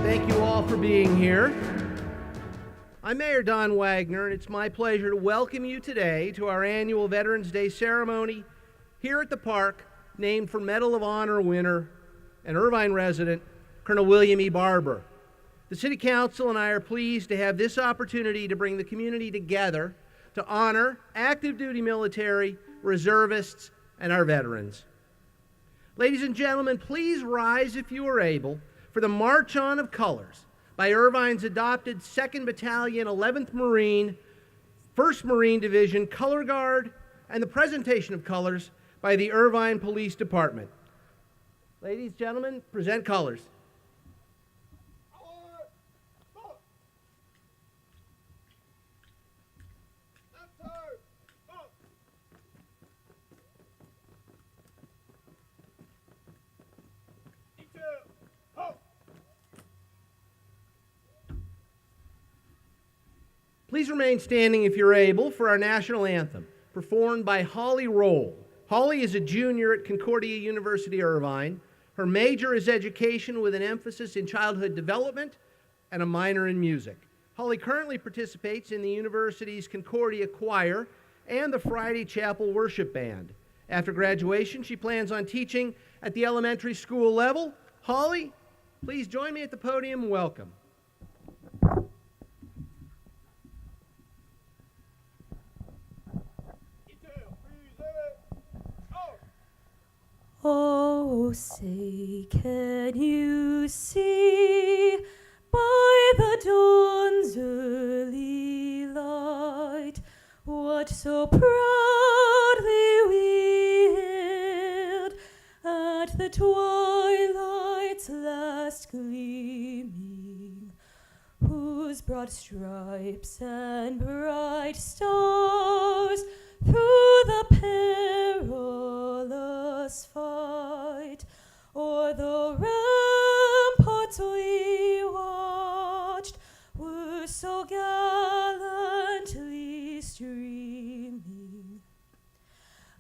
Thank you all for being here. I'm Mayor Don Wagner, and it's my pleasure to welcome you today to our annual Veterans Day ceremony here at the park, named for Medal of Honor winner and Irvine resident, Colonel William E. Barber. The City Council and I are pleased to have this opportunity to bring the community together to honor active duty military, reservists, and our veterans. Ladies and gentlemen, please rise if you are able for the March On of Colors by Irvine's adopted 2nd Battalion, 11th Marine, 1st Marine Division Color Guard, and the presentation of colors by the Irvine Police Department. Ladies, gentlemen, present colors. Please remain standing if you're able for our national anthem, performed by Holly Roll. Holly is a junior at Concordia University, Irvine. Her major is education with an emphasis in childhood development and a minor in music. Holly currently participates in the university's Concordia Choir and the Friday Chapel Worship Band. After graduation, she plans on teaching at the elementary school level. Holly, please join me at the podium and welcome. Oh, say, can you see by the dawn's early light what so proudly we hailed at the twilight's last gleaming, whose broad stripes and bright stars through the perilous fight o'er the ramparts we watched were so gallantly streaming,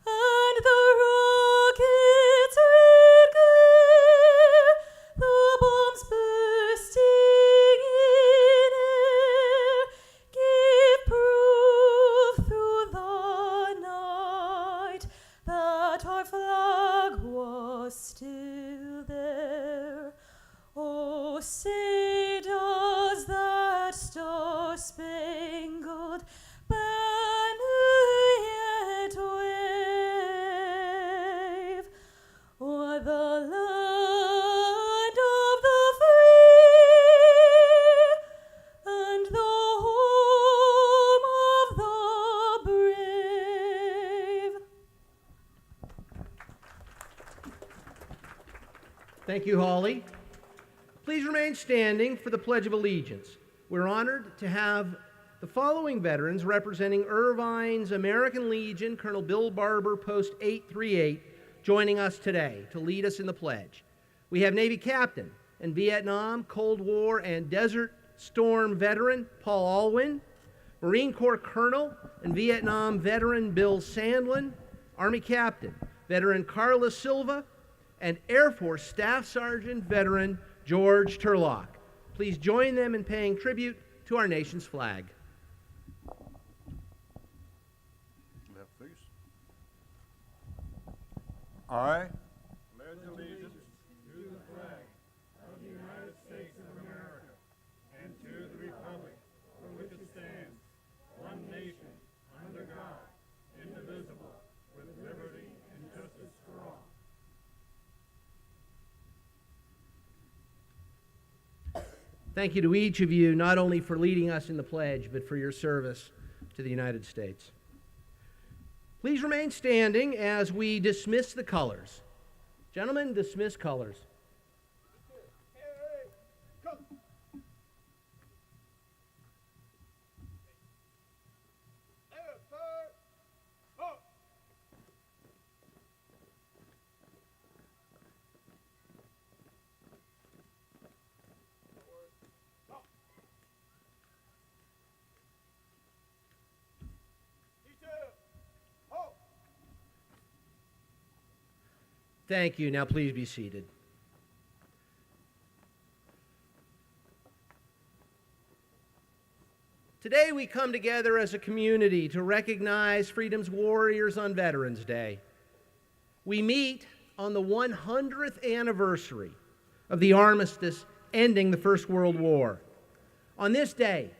and the rockets' red glare, the bombs bursting in air, gave proof through the night that our flag was still there. Oh, say does that star-spangled banner yet wave o'er the land of the free and the home of the brave? Thank you, Holly. Please remain standing for the Pledge of Allegiance. We're honored to have the following veterans representing Irvine's American Legion, Colonel Bill Barber, Post 838, joining us today to lead us in the pledge. We have Navy Captain and Vietnam, Cold War, and Desert Storm veteran Paul Alwyn, Marine Corps Colonel and Vietnam veteran Bill Sandlin, Army Captain, veteran Carla Silva, and Air Force Staff Sergeant veteran George Turlock. Please join them in paying tribute to our nation's flag. Left, please. I pledge allegiance to the flag of the United States of America and to the republic for which it stands, one nation, under God, indivisible, with liberty and justice for all. Thank you to each of you, not only for leading us in the pledge, but for your service to the United States. Please remain standing as we dismiss the colors. Gentlemen, dismiss colors. Thank you. Now please be seated. Today we come together as a community to recognize freedom's warriors on Veterans Day. We meet on the 100th anniversary of the armistice ending the First World War. On this day,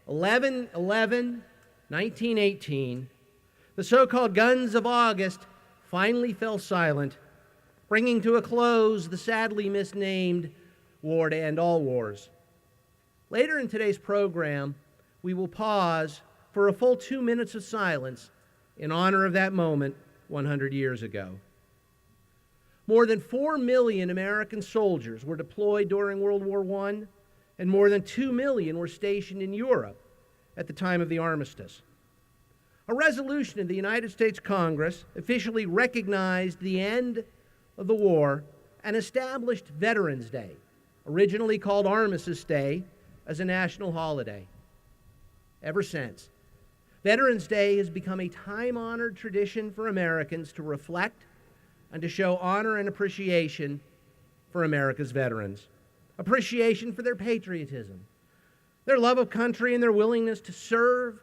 11/11/1918, the so-called Guns of August finally fell silent, bringing to a close the sadly misnamed War to End All Wars. Later in today's program, we will pause for a full 2 minutes of silence in honor of that moment 100 years ago. More than 4 million American soldiers were deployed during World War I, and more than 2 million were stationed in Europe at the time of the armistice. A resolution of the United States Congress officially recognized the end of the war and established Veterans Day, originally called Armistice Day, as a national holiday. Ever since, Veterans Day has become a time-honored tradition for Americans to reflect and to show honor and appreciation for America's veterans. Appreciation for their patriotism, their love of country, and their willingness to serve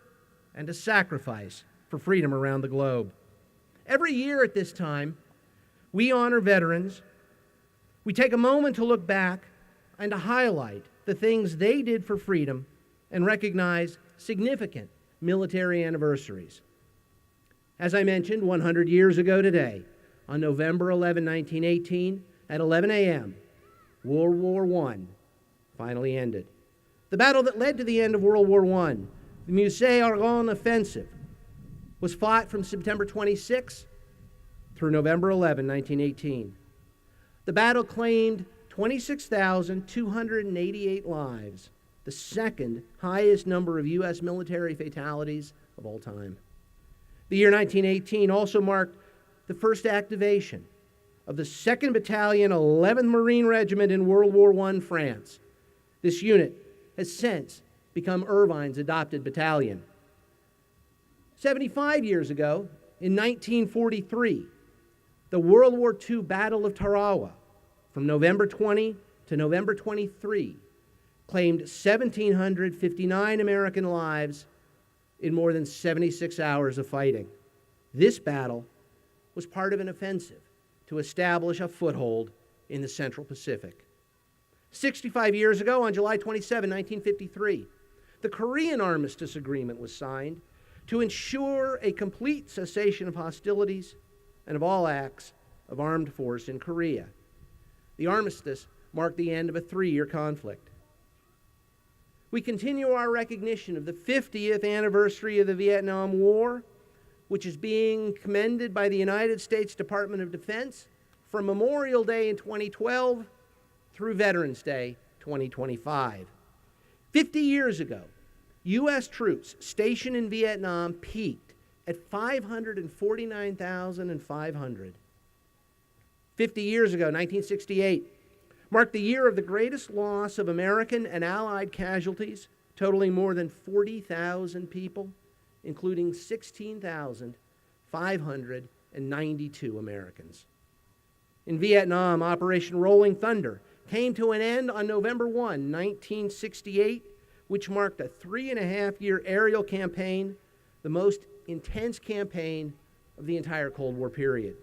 and to sacrifice for freedom around the globe. Every year at this time, we honor veterans. We take a moment to look back and to highlight the things they did for freedom and recognize significant military anniversaries. As I mentioned, 100 years ago today, on November 11, 1918, at 11 a.m., World War I finally ended. The battle that led to the end of World War I, the Meuse-Argonne Offensive, was fought from September 26 through November 11, 1918. The battle claimed 26,288 lives, the second highest number of U.S. military fatalities of all time. The year 1918 also marked the first activation of the 2nd Battalion, 11th Marine Regiment in World War I, France. This unit has since become Irvine's adopted battalion. 75 years ago, in 1943, the World War II Battle of Tarawa, from November 20 to November 23, claimed 1,759 American lives in more than 76 hours of fighting. This battle was part of an offensive to establish a foothold in the Central Pacific. 65 years ago, on July 27, 1953, the Korean Armistice Agreement was signed to ensure a complete cessation of hostilities and of all acts of armed force in Korea. The armistice marked the end of a 3-year conflict. We continue our recognition of the 50th anniversary of the Vietnam War, which is being commended by the United States Department of Defense from Memorial Day in 2012 through Veterans Day 2025. 50 years ago, U.S. troops stationed in Vietnam peaked at 549,500. 50 years ago, 1968, marked the year of the greatest loss of American and Allied casualties, totaling more than 40,000 people, including 16,592 Americans. In Vietnam, Operation Rolling Thunder came to an end on November 1, 1968, which marked a 3.5-year aerial campaign, the most intense campaign of the entire Cold War period.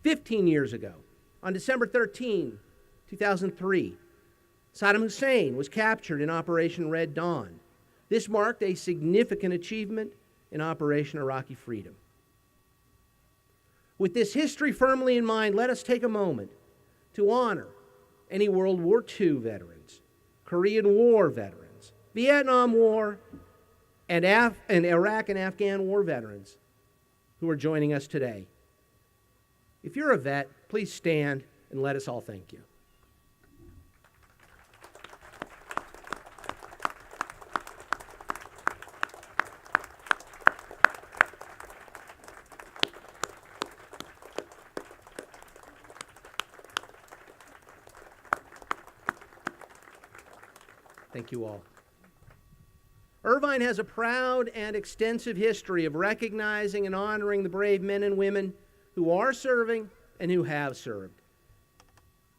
15 years ago, on December 13, 2003, Saddam Hussein was captured in Operation Red Dawn. This marked a significant achievement in Operation Iraqi Freedom. With this history firmly in mind, let us take a moment to honor any World War II veterans, Korean War veterans, Vietnam War, and Iraq and Afghan War veterans who are joining us today. If you're a vet, please stand and let us all thank you. Thank you all. Irvine has a proud and extensive history of recognizing and honoring the brave men and women who are serving and who have served.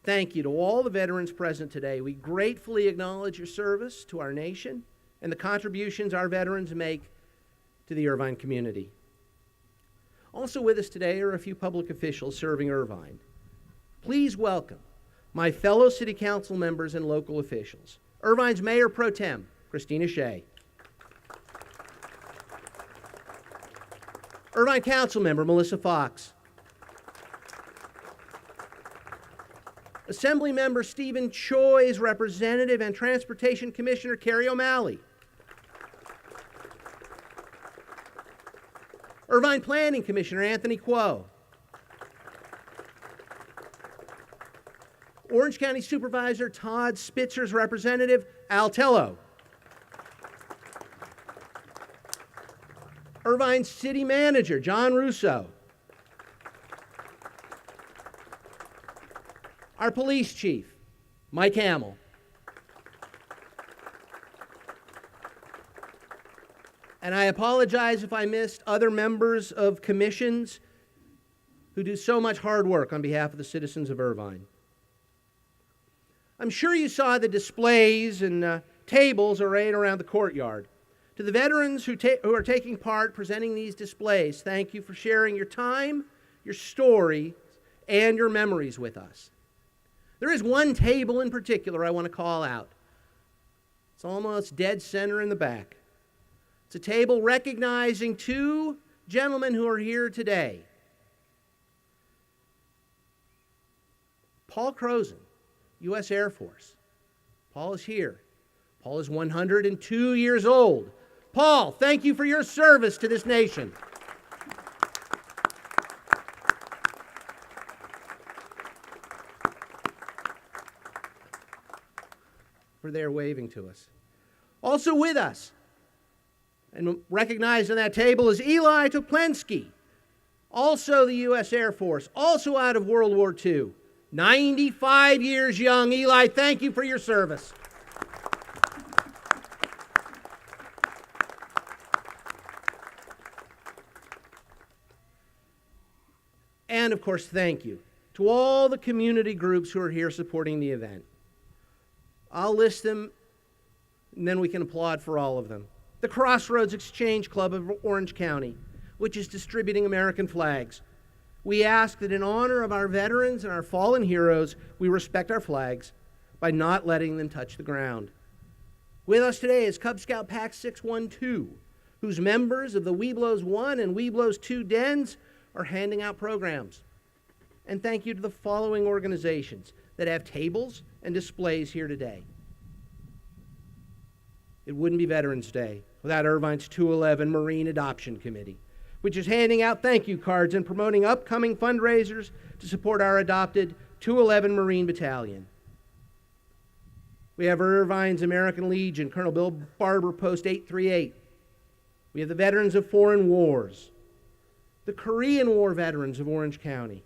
Thank you to all the veterans present today. We gratefully acknowledge your service to our nation and the contributions our veterans make to the Irvine community. Also with us today are a few public officials serving Irvine. Please welcome my fellow City Council members and local officials. Irvine's Mayor Pro Tem, Christina Shea. Irvine Council Member Melissa Fox. Assembly Member Stephen Choi's Representative and Transportation Commissioner Carrie O'Malley. Irvine Planning Commissioner Anthony Kuo. Orange County Supervisor Todd Spitzer's representative Al Tello. Irvine City Manager John Russo. Our Police Chief Mike Hamill. And I apologize if I missed other members of commissions who do so much hard work on behalf of the citizens of Irvine. I'm sure you saw the displays and tables arrayed around the courtyard. To the veterans who are taking part presenting these displays, thank you for sharing your time, your story, and your memories with us. There is one table in particular I want to call out. It's almost dead center in the back. It's a table recognizing two gentlemen who are here today. Paul Crozen, U.S. Air Force. Paul is here. Paul is 102 years old. Paul, thank you for your service to this nation. For their waving to us. Also with us, and recognized on that table, is Eli Toplensky, also the U.S. Air Force, also out of World War II. 95 years young. Eli, thank you for your service. And of course, thank you to all the community groups who are here supporting the event. I'll list them, and then we can applaud for all of them. The Crossroads Exchange Club of Orange County, which is distributing American flags. We ask that in honor of our veterans and our fallen heroes, we respect our flags by not letting them touch the ground. With us today is Cub Scout Pack 612, whose members of the Webelos 1 and Webelos 2 dens are handing out programs. And thank you to the following organizations that have tables and displays here today. It wouldn't be Veterans Day without Irvine's 211 Marine Adoption Committee, which is handing out thank you cards and promoting upcoming fundraisers to support our adopted 211 Marine Battalion. We have Irvine's American Legion, Colonel Bill Barber, Post 838. We have the Veterans of Foreign Wars, the Korean War Veterans of Orange County,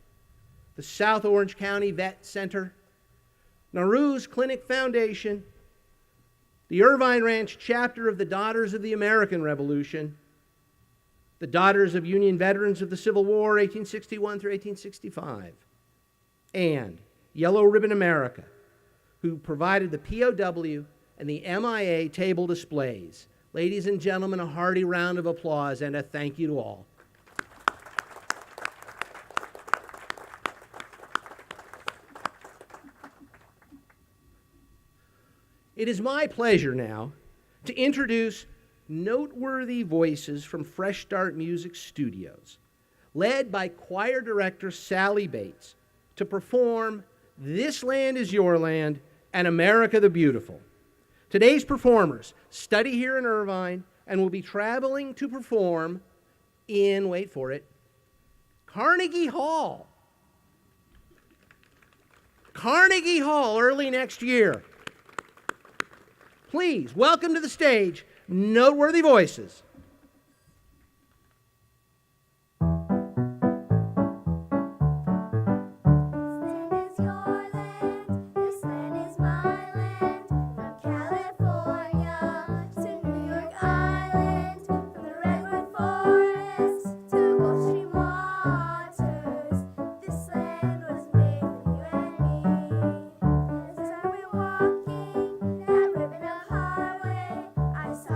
the South Orange County Vet Center, Nauru's Clinic Foundation, the Irvine Ranch chapter of the Daughters of the American Revolution, the Daughters of Union Veterans of the Civil War, 1861 through 1865, and Yellow Ribbon America, who provided the POW and the MIA table displays. Ladies and gentlemen, a hearty round of applause and a thank you to all. It is my pleasure now to introduce noteworthy voices from Fresh Start Music Studios, led by choir director Sally Bates, to perform This Land Is Your Land and America the Beautiful. Today's performers study here in Irvine and will be traveling to perform in, wait for it, Carnegie Hall. Carnegie Hall early next year. Please welcome to the stage noteworthy voices. I saw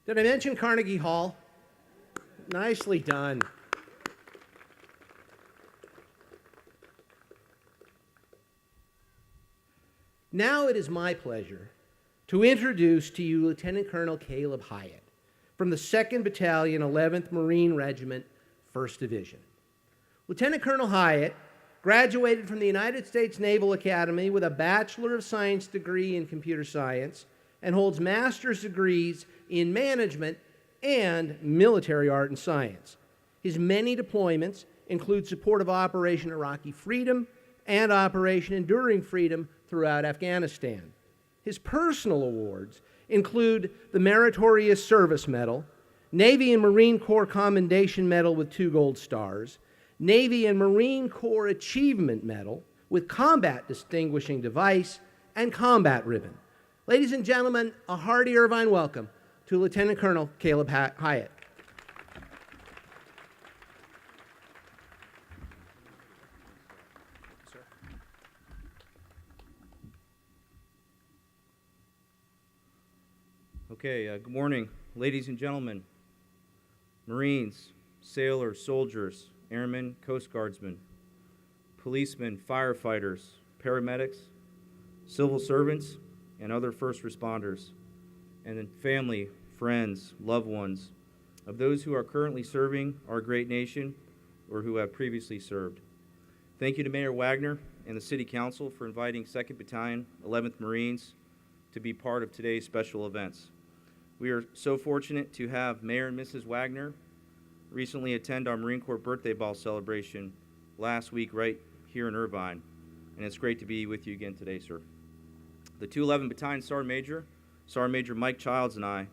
Did I mention Carnegie Hall? Nicely done. Now it is my pleasure to introduce to you Lieutenant Colonel Caleb Hyatt from the 2nd Battalion, 11th Marine Regiment, 1st Division. Lieutenant Colonel Hyatt graduated from the United States Naval Academy with a Bachelor of Science degree in computer science and holds master's degrees in management and military art and science. His many deployments include support of Operation Iraqi Freedom and Operation Enduring Freedom throughout Afghanistan. His personal awards include the Meritorious Service Medal, Navy and Marine Corps Commendation Medal with 2 gold stars, Navy and Marine Corps Achievement Medal with Combat Distinguishing Device and Combat Ribbon. Ladies and gentlemen, a hearty Irvine welcome to Lieutenant Colonel Caleb Hyatt. Okay, good morning, ladies and gentlemen, Marines, sailors, soldiers, airmen, Coast Guardsmen, policemen, firefighters, paramedics, civil servants, and other first responders, and then family, friends, loved ones of those who are currently serving our great nation or who have previously served. Thank you to Mayor Wagner and the City Council for inviting 2nd Battalion, 11th Marines to be part of today's special events. We are so fortunate to have Mayor and Mrs. Wagner recently attend our Marine Corps birthday ball celebration last week right here in Irvine, and it's great to be with you again today, sir. The 211 Battalion Sergeant Major Mike Childs, and I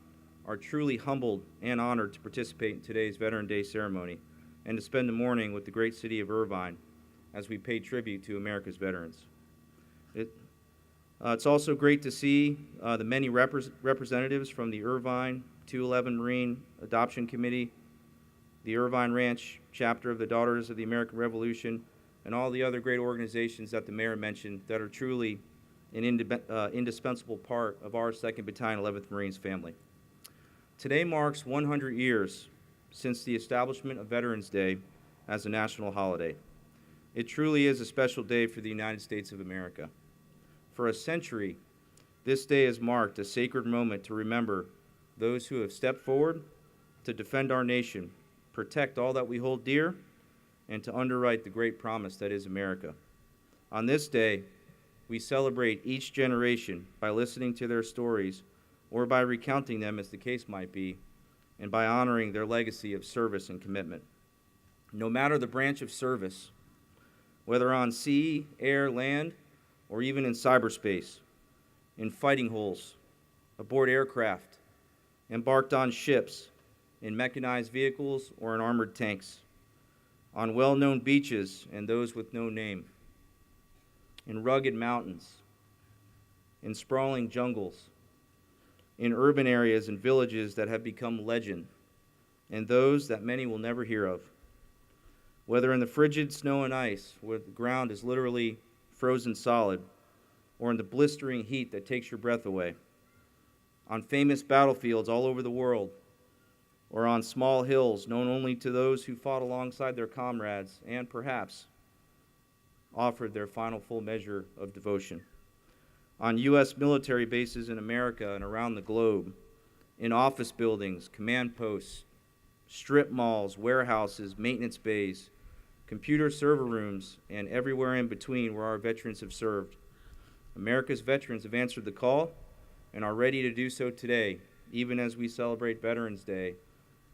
are truly humbled and honored to participate in today's Veteran Day ceremony and to spend the morning with the great city of Irvine as we pay tribute to America's veterans. It's also great to see the many representatives from the Irvine 211 Marine Adoption Committee, the Irvine Ranch chapter of the Daughters of the American Revolution, and all the other great organizations that the mayor mentioned that are truly an indispensable part of our 2nd Battalion, 11th Marines family. Today marks 100 years since the establishment of Veterans Day as a national holiday. It truly is a special day for the United States of America. For a century, this day has marked a sacred moment to remember those who have stepped forward to defend our nation, protect all that we hold dear, and to underwrite the great promise that is America. On this day, we celebrate each generation by listening to their stories or by recounting them as the case might be, and by honoring their legacy of service and commitment. No matter the branch of service, whether on sea, air, land, or even in cyberspace, in fighting holes, aboard aircraft, embarked on ships, in mechanized vehicles, or in armored tanks, on well-known beaches and those with no name, in rugged mountains, in sprawling jungles, in urban areas and villages that have become legend, and those that many will never hear of. Whether in the frigid snow and ice, where the ground is literally frozen solid, or in the blistering heat that takes your breath away, on famous battlefields all over the world, or on small hills known only to those who fought alongside their comrades and perhaps offered their final full measure of devotion. On U.S. military bases in America and around the globe, in office buildings, command posts, strip malls, warehouses, maintenance bays, computer server rooms, and everywhere in between where our veterans have served. America's veterans have answered the call and are ready to do so today, even as we celebrate Veterans Day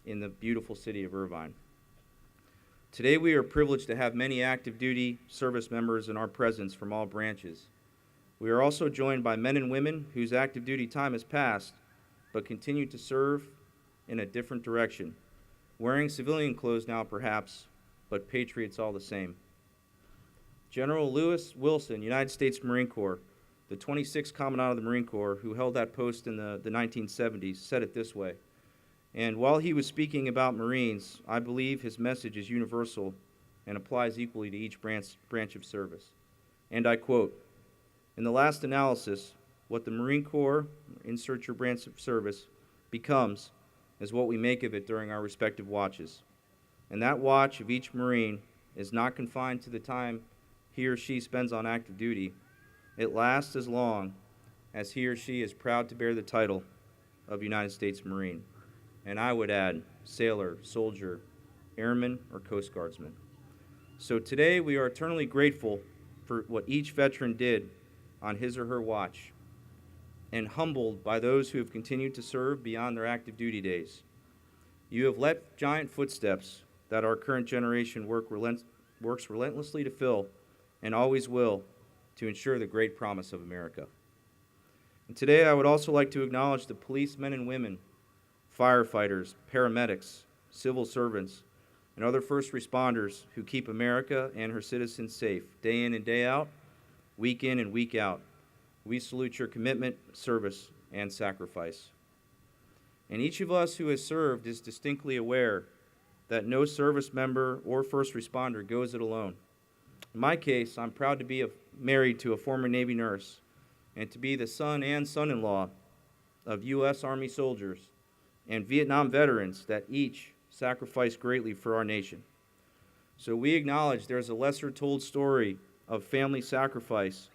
in the beautiful city of Irvine. Today we are privileged to have many active duty service members in our presence from all branches. We are also joined by men and women whose active duty time has passed, but continue to serve in a different direction, wearing civilian clothes now perhaps, but patriots all the same. General Lewis Wilson, United States Marine Corps, the 26th Commandant of the Marine Corps, who held that post in the 1970s, said it this way. And while he was speaking about Marines, I believe his message is universal and applies equally to each branch of service. And I quote, "In the last analysis, what the Marine Corps, insert your branch of service, becomes is what we make of it during our respective watches. And that watch of each Marine is not confined to the time he or she spends on active duty. It lasts as long as he or she is proud to bear the title of United States Marine. And I would add sailor, soldier, airman, or Coast Guardsman. So today we are eternally grateful for what each veteran did on his or her watch, and humbled by those who have continued to serve beyond their active duty days. You have left giant footsteps that our current generation works relentlessly to fill, and always will, to ensure the great promise of America. And today I would also like to acknowledge the policemen and women, firefighters, paramedics, civil servants, and other first responders who keep America and her citizens safe, day in and day out, week in and week out. We salute your commitment, service, and sacrifice. And each of us who has served is distinctly aware that no service member or first responder goes it alone. In my case, I'm proud to be married to a former Navy nurse and to be the son and son-in-law of U.S. Army soldiers and Vietnam veterans that each sacrificed greatly for our nation. So we acknowledge there's a lesser-told story of family sacrifice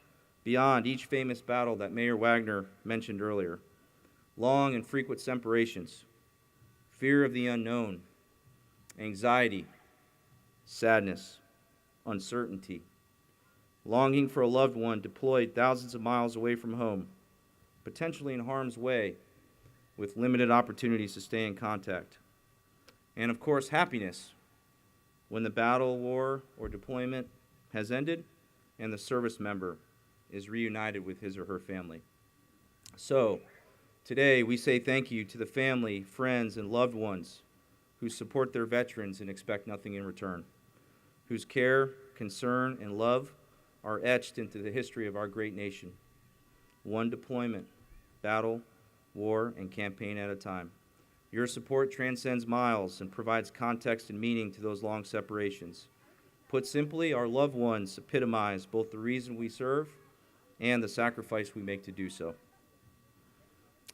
beyond each famous battle that Mayor Wagner mentioned earlier. Long and frequent separations, fear of the unknown, anxiety, sadness, uncertainty, longing for a loved one deployed thousands of miles away from home, potentially in harm's way, with limited opportunities to stay in contact. And of course, happiness, when the battle, war, or deployment has ended and the service member is reunited with his or her family. So, today we say thank you to the family, friends, and loved ones who support their veterans and expect nothing in return, whose care, concern, and love are etched into the history of our great nation, one deployment, battle, war, and campaign at a time. Your support transcends miles and provides context and meaning to those long separations. Put simply, our loved ones epitomize both the reason we serve and the sacrifice we make to do so.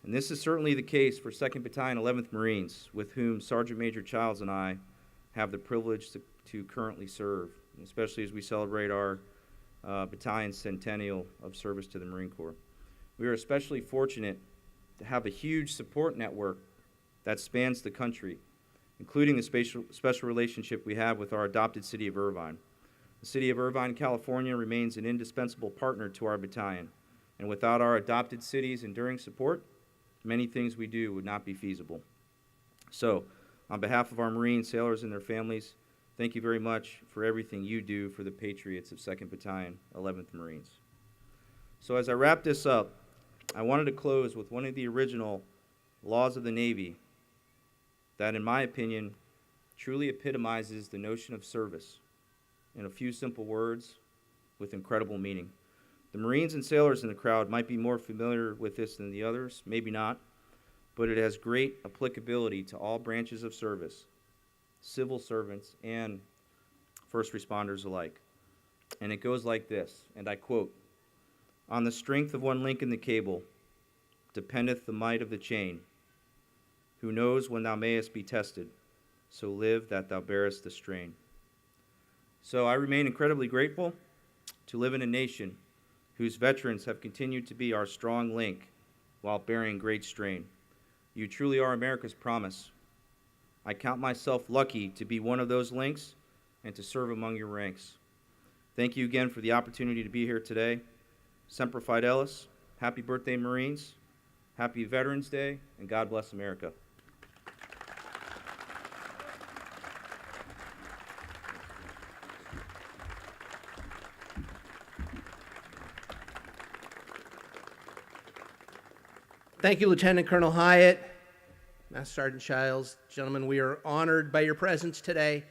And this is certainly the case for 2nd Battalion, 11th Marines, with whom Sergeant Major Childs and I have the privilege to currently serve, especially as we celebrate our battalion's centennial of service to the Marine Corps. We are especially fortunate to have a huge support network that spans the country, including the special relationship we have with our adopted City of Irvine. The City of Irvine, California remains an indispensable partner to our battalion, and without our adopted city's enduring support, many things we do would not be feasible. So, on behalf of our Marine sailors and their families, thank you very much for everything you do for the patriots of 2nd Battalion, 11th Marines. So as I wrap this up, I wanted to close with one of the original laws of the Navy that, in my opinion, truly epitomizes the notion of service in a few simple words with incredible meaning. The Marines and sailors in the crowd might be more familiar with this than the others, maybe not, but it has great applicability to all branches of service, civil servants and first responders alike. And it goes like this, and I quote, "On the strength of one link in the cable dependeth the might of the chain. Who knows when thou mayest be tested, so live that thou bearest the strain." So I remain incredibly grateful to live in a nation whose veterans have continued to be our strong link while bearing great strain. You truly are America's promise. I count myself lucky to be one of those links and to serve among your ranks. Thank you again for the opportunity to be here today. Semper Fidelis, happy birthday, Marines, happy Veterans Day, and God bless America. Thank you, Lieutenant Colonel Hyatt, Master Sergeant Childs. Gentlemen, we are honored by your presence today.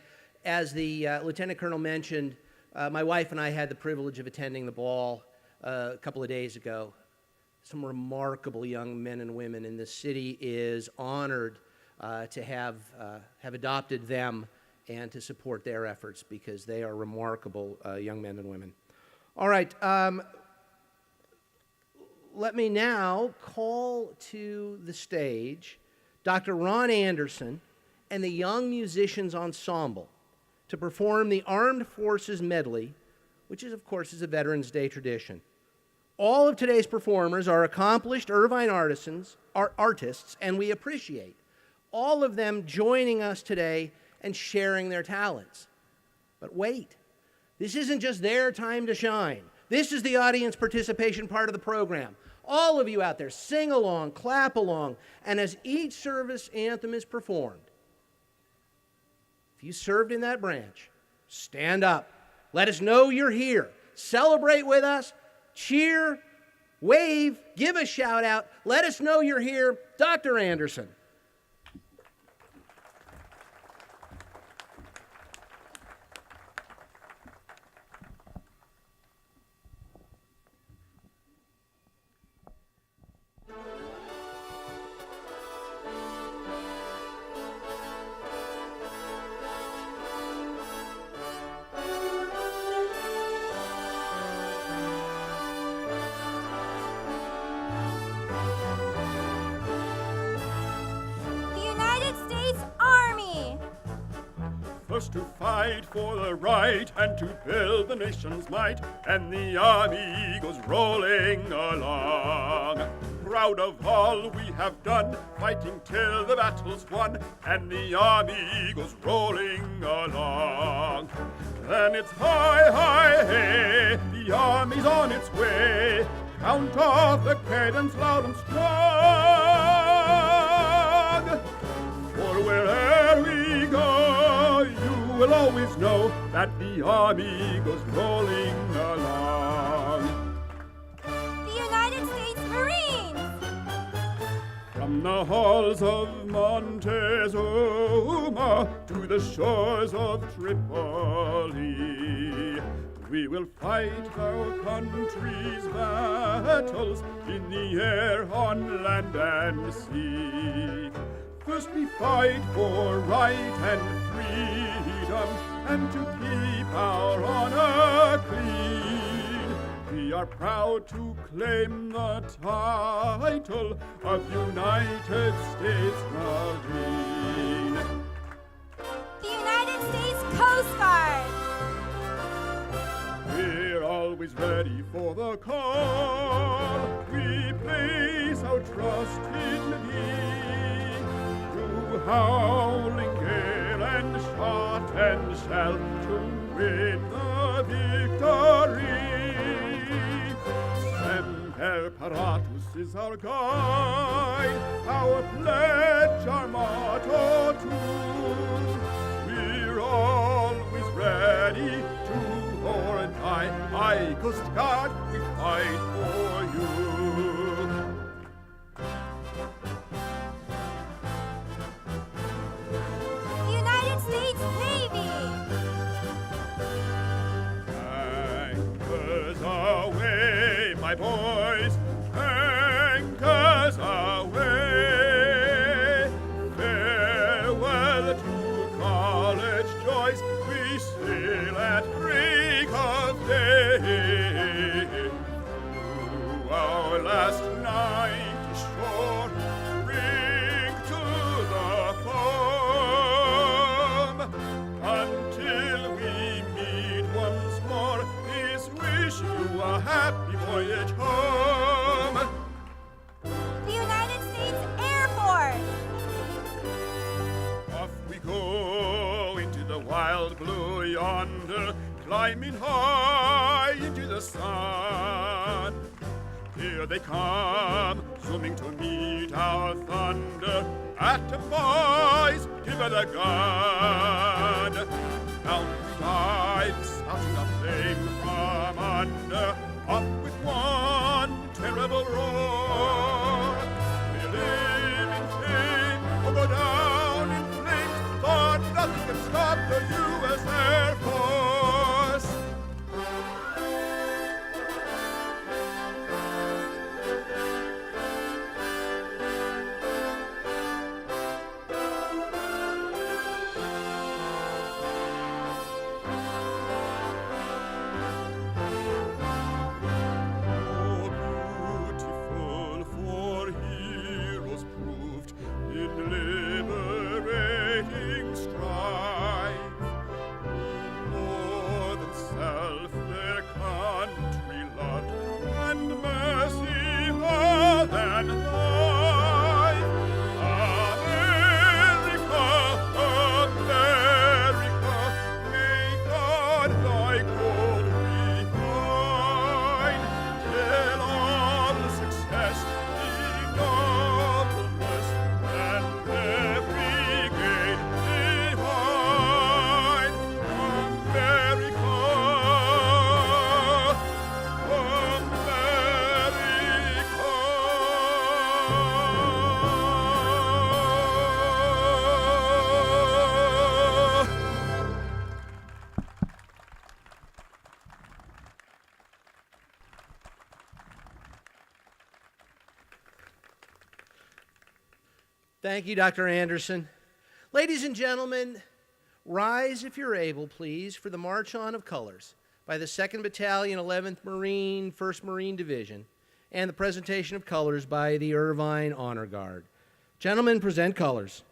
As the Lieutenant Colonel mentioned, my wife and I had the privilege of attending the ball a couple of days ago. Some remarkable young men and women, and the city is honored to have adopted them and to support their efforts because they are remarkable young men and women. All right. Let me now call to the stage Dr. Ron Anderson, and the Young Musicians Ensemble to perform the Armed Forces Medley, which is, of course, is a Veterans Day tradition. All of today's performers are accomplished Irvine artists, and we appreciate all of them joining us today and sharing their talents. But wait, this isn't just their time to shine. This is the audience participation part of the program. All of you out there, sing along, clap along, and as each service anthem is performed, if you served in that branch, stand up. Let us know you're here. Celebrate with us. Cheer, wave, give a shout out. Let us know you're here. Dr. Anderson. First to fight for the right and to build the nation's might, and the army goes rolling along. Proud of all we have done, fighting till the battle's won, and the army goes rolling along. Then it's hi, hi, hey, the army's on its way. Count off the cadence loud and strong. For wherever we go, you will always know that the army goes rolling along. The United States Marines! From the halls of Montezuma to the shores of Tripoli, we will fight our country's battles in the air, on land and sea. First we fight for right and freedom, and to keep our honor clean. We are proud to claim the title of United States Marine. The United States Coast Guard! We're always ready for the call. We place our trust in thee. Through howling gale and shot and shell to win the victory. Semper Paratus is our guide, our pledge, our motto too. We're always ready to or die. I, Coast Guard, we fight for you. The United States Navy! Anchors away, my boys, anchors away. Farewell to college joys, we sail at break of day. Through our last night shore, bring to the foam. Until we meet once more, please wish you a happy voyage home. The United States Air Force! Off we go into the wild blue yonder, climbing high into the sun. Here they come, zooming to meet our thunder. At the boys, give her the gun. Down we dive, spouting a flame from under. Off with one terrible roar. We live in fame, or go down in flames, for nothing can stop the U.S. Air Force. Oh, beautiful for heroes proved in Thank you, Dr. Anderson. Ladies and gentlemen, rise if you're able, please, for the March On of Colors by the 2nd Battalion, 11th Marine, 1st Marine Division, and the presentation of colors by the Irvine Honor Guard. Gentlemen, present colors.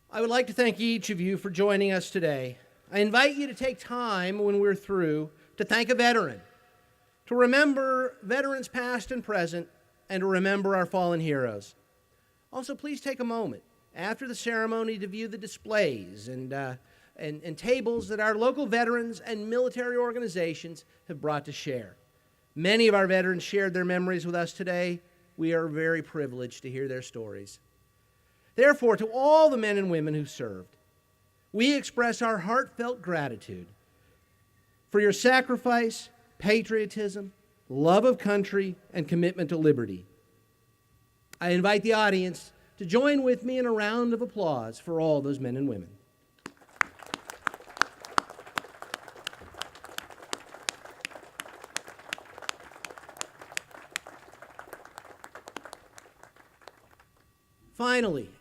I would like to thank each of you for joining us today. I invite you to take time when we're through to thank a veteran, to remember veterans past and present, and to remember our fallen heroes. Also, please take a moment after the ceremony to view the displays and tables that our local veterans and military organizations have brought to share. Many of our veterans shared their memories with us today. We are very privileged to hear their stories. Therefore, to all the men and women who served, we express our heartfelt gratitude for your sacrifice, patriotism, love of country, and commitment to liberty. I invite the audience to join with me in a round of applause for all those men and women. Finally,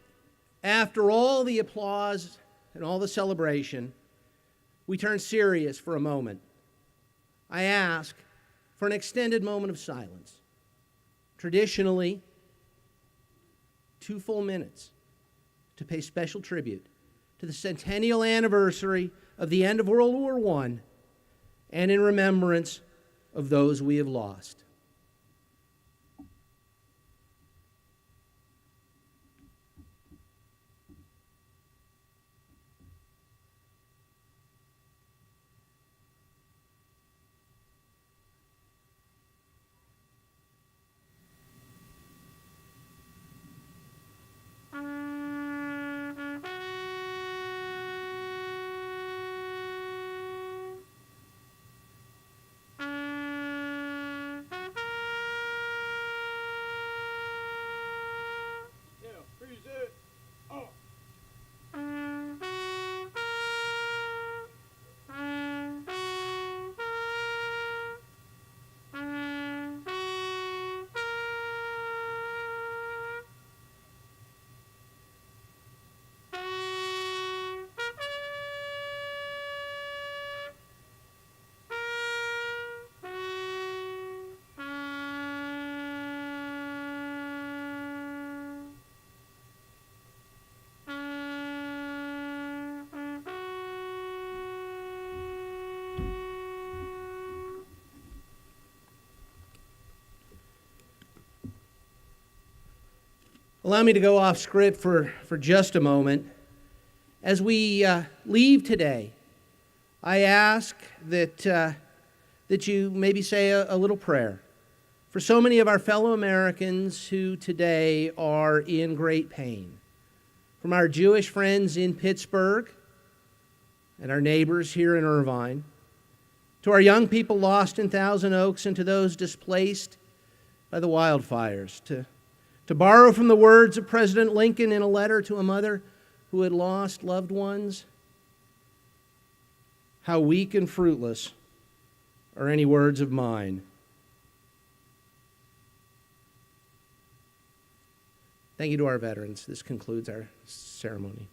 after all the applause and all the celebration, we turn serious for a moment. I ask for an extended moment of silence. Traditionally, 2 full minutes to pay special tribute to the centennial anniversary of the end of World War I and in remembrance of those we have lost. Allow me to go off script for just a moment. As we leave today, I ask that you maybe say a little prayer for so many of our fellow Americans who today are in great pain. From our Jewish friends in Pittsburgh and our neighbors here in Irvine, to our young people lost in Thousand Oaks, and to those displaced by the wildfires, to borrow from the words of President Lincoln in a letter to a mother who had lost loved ones, how weak and fruitless are any words of mine. Thank you to our veterans. This concludes our ceremony.